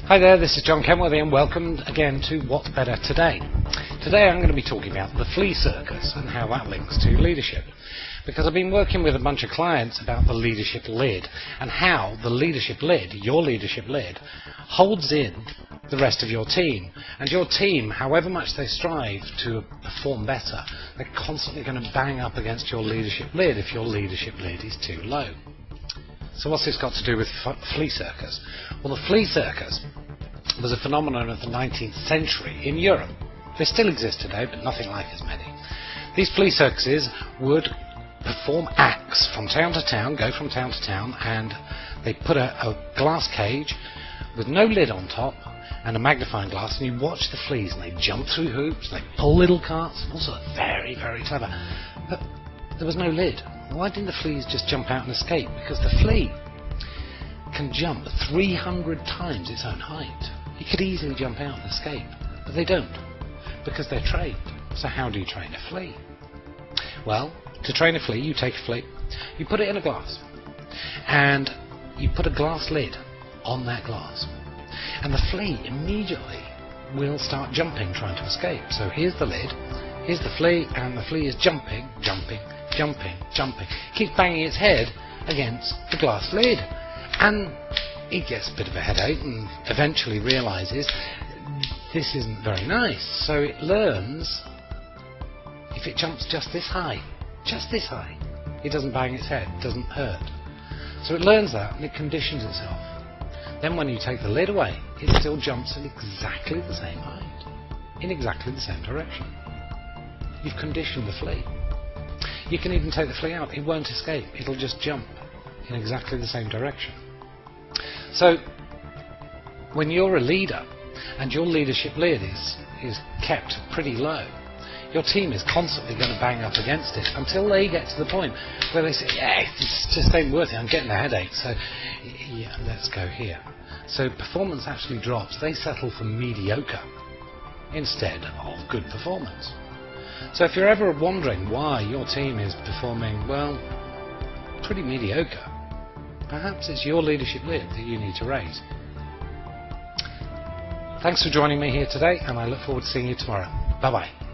Hi there, this is John Kenworthy and welcome again to What's Better Today. Today I'm going to be talking about the Flea Circus and how that links to leadership. Because I've been working with a bunch of clients about the leadership lid and how the leadership lid, your leadership lid, holds in the rest of your team. And your team, however much they strive to perform better, they're constantly going to bang up against your leadership lid if your leadership lid is too low. So what's this got to do with Flea Circus? Well, the Flea Circus was a phenomenon of the 19th century in Europe. They still exist today, but nothing like as many. These flea circuses would perform acts from town to town, go from town to town, and they put a glass cage with no lid on top and a magnifying glass, and you watch the fleas, and they jump through hoops, and they pull little carts, and also very, very clever. But there was no lid. Why didn't the fleas just jump out and escape? Because the flea can jump 300 times its own height. It could easily jump out and escape, but they don't, because they're trained. So how do you train a flea? Well, to train a flea, you take a flea, you put it in a glass, and you put a glass lid on that glass, and the flea immediately will start jumping, trying to escape. So here's the lid, here's the flea, and the flea is jumping, jumping, jumping, jumping. Keeps banging its head against the glass lid, and it gets a bit of a headache and eventually realizes this isn't very nice. So it learns if it jumps just this high, it doesn't bang its head, it doesn't hurt. So it learns that and it conditions itself. Then when you take the lid away, it still jumps at exactly the same height, in exactly the same direction. You've conditioned the flea. You can even take the flea out, it won't escape, it'll just jump in exactly the same direction. So when you're a leader and your leadership lid is kept pretty low, your team is constantly going to bang up against it until they get to the point where they say, yeah, it just ain't worth it, I'm getting a headache, so yeah, let's go here. So performance actually drops. They settle for mediocre instead of good performance. So if you're ever wondering why your team is performing, well, pretty mediocre, perhaps it's your leadership lid that you need to raise. Thanks for joining me here today, and I look forward to seeing you tomorrow. Bye-bye.